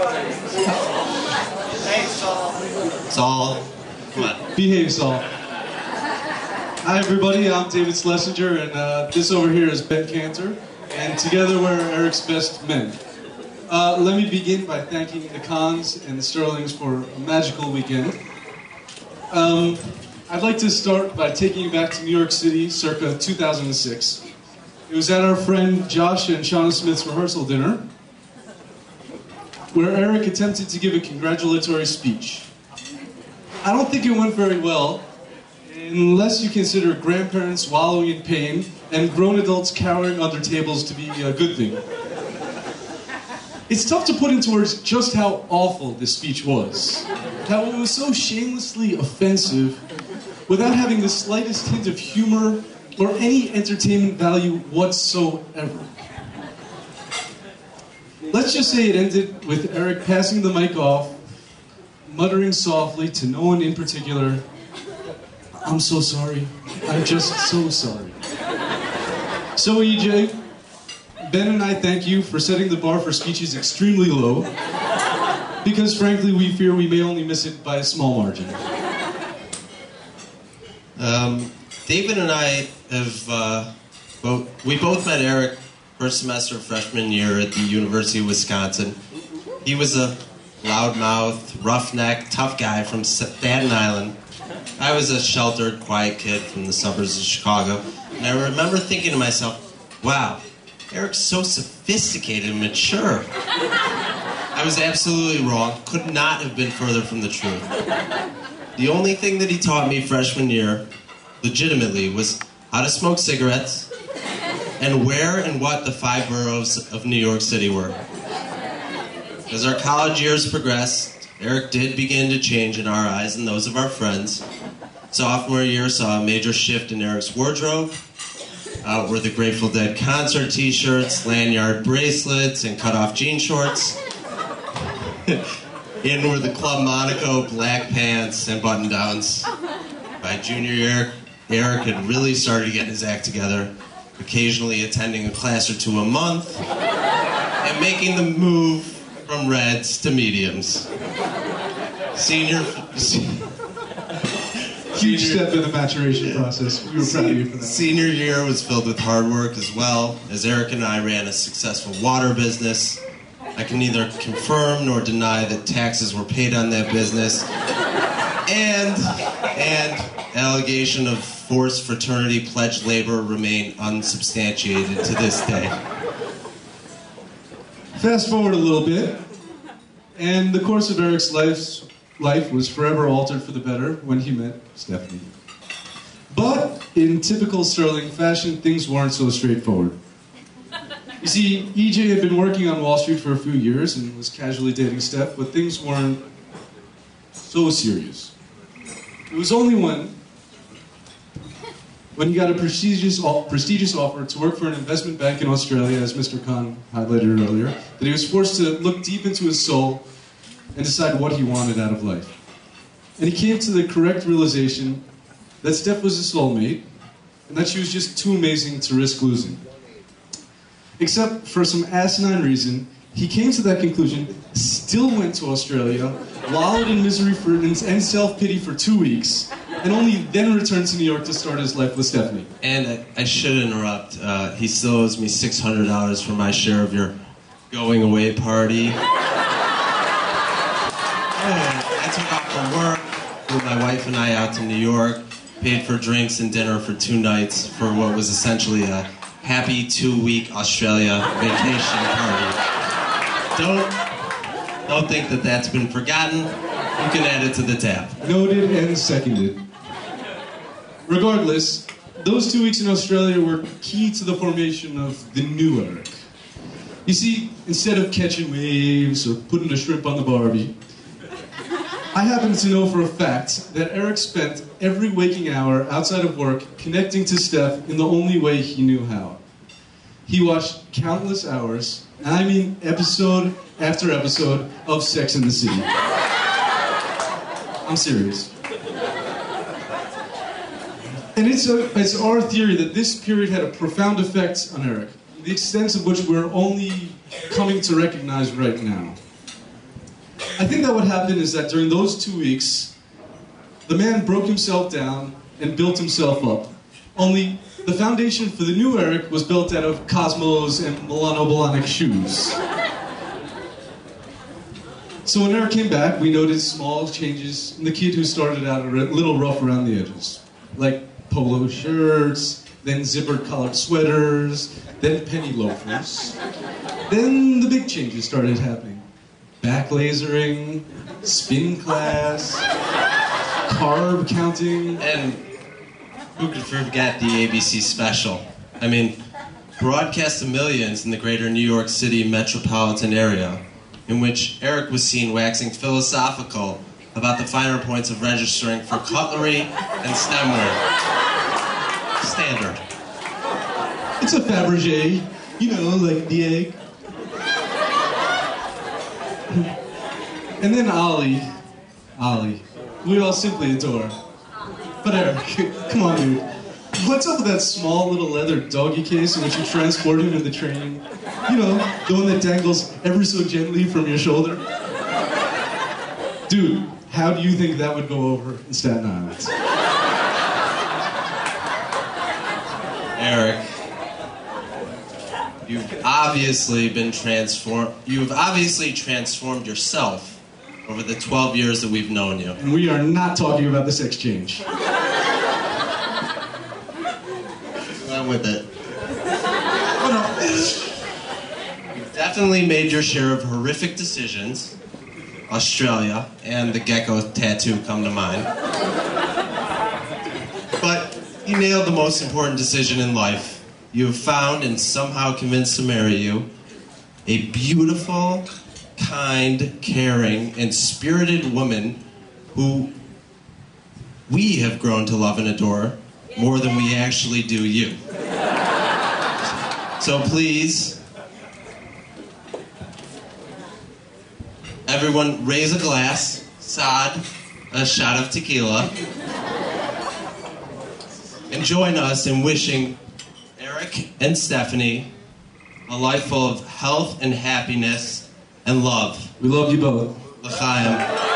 Hey, Saul. Saul, come on. Behave, Saul. Hi, everybody. I'm David Schlesinger, and this over here is Ben Cantor, and together we're Eric's best men. Let me begin by thanking the Khans and the Sterlings for a magical weekend. I'd like to start by taking you back to New York City, circa 2006. It was at our friend Josh and Shauna Smith's rehearsal dinner, where Eric attempted to give a congratulatory speech. I don't think it went very well, unless you consider grandparents wallowing in pain and grown adults cowering under tables to be a good thing. It's tough to put into words just how awful this speech was. How it was so shamelessly offensive without having the slightest hint of humor or any entertainment value whatsoever. Let's just say it ended with Eric passing the mic off, muttering softly to no one in particular, "I'm so sorry. I'm just so sorry." So EJ, Ben and I thank you for setting the bar for speeches extremely low, because frankly we fear we may only miss it by a small margin. David and I have, we both met Eric first semester of freshman year at the University of Wisconsin. He was a loudmouth, roughneck, tough guy from Staten Island. I was a sheltered, quiet kid from the suburbs of Chicago. And I remember thinking to myself, wow, Eric's so sophisticated and mature. I was absolutely wrong. Could not have been further from the truth. The only thing that he taught me freshman year, legitimately, was how to smoke cigarettes and where and what the 5 boroughs of New York City were. As our college years progressed, Eric did begin to change in our eyes and those of our friends. Sophomore year saw a major shift in Eric's wardrobe. Out were the Grateful Dead concert t-shirts, lanyard bracelets, and cut-off jean shorts. In were the Club Monaco black pants and button-downs. By junior year, Eric had really started to get his act together, occasionally attending a class or two a month, and making the move from reds to mediums. Huge step in the maturation process. We were proud of you for that. Senior year was filled with hard work as well, as Eric and I ran a successful water business. I can neither confirm nor deny that taxes were paid on that business, and allegation of forced fraternity pledged labor remain unsubstantiated to this day. Fast forward a little bit, and the course of Eric's life was forever altered for the better when he met Stephanie. But in typical Sterling fashion, things weren't so straightforward. You see, EJ had been working on Wall Street for a few years and was casually dating Steph, but things weren't so serious. It was only when he got a prestigious offer to work for an investment bank in Australia, as Mr. Khan highlighted earlier, that he was forced to look deep into his soul and decide what he wanted out of life. And he came to the correct realization that Steph was his soulmate, and that she was just too amazing to risk losing. Except for some asinine reason, he came to that conclusion, still went to Australia, wallowed in misery and self-pity for 2 weeks, and only then returned to New York to start his life with Stephanie. And I should interrupt. He still owes me $600 for my share of your going away party. I took off from work, flew my wife and I out to New York, paid for drinks and dinner for 2 nights for what was essentially a happy 2-week Australia vacation party. Don't think that that's been forgotten. You can add it to the tab. Noted and seconded. Regardless, those 2 weeks in Australia were key to the formation of the new Eric. You see, instead of catching waves or putting a shrimp on the Barbie, I happen to know for a fact that Eric spent every waking hour outside of work connecting to Steph in the only way he knew how. He watched countless hours, and I mean episode after episode, of Sex and the City. I'm serious. And it's our theory that this period had a profound effect on Eric, the extent of which we're only coming to recognize right now. I think that what happened is that during those 2 weeks, the man broke himself down and built himself up. Only the foundation for the new Eric was built out of Cosmos and Milano Blahnik shoes. So when Eric came back, we noticed small changes in the kid who started out a little rough around the edges. Like polo shirts, then zippered collared sweaters, then penny loafers. Then the big changes started happening. Back lasering, spin class, carb counting. And who could forget the ABC special? I mean, broadcast to millions in the greater New York City metropolitan area, in which Eric was seen waxing philosophical about the finer points of registering for cutlery and stemware. Standard. It's a Fabergé, you know, like the egg. And then Ollie, we all simply adore. But Eric, come on, dude. What's up with that small little leather doggy case in which you transport him in the train? You know, the one that dangles ever so gently from your shoulder? Dude, how do you think that would go over in Staten Island? Eric, you've obviously transformed yourself over the 12 years that we've known you. And we are not talking about the sex change. I'm with it. You've definitely made your share of horrific decisions. Australia and the gecko tattoo come to mind. But you nailed the most important decision in life. You have found and somehow convinced to marry you a beautiful, kind, caring, and spirited woman who we have grown to love and adore more than we actually do you. So please, everyone raise a glass, Saad, a shot of tequila, and join us in wishing Eric and Stephanie a life full of health and happiness and love. We love you both. L'chaim.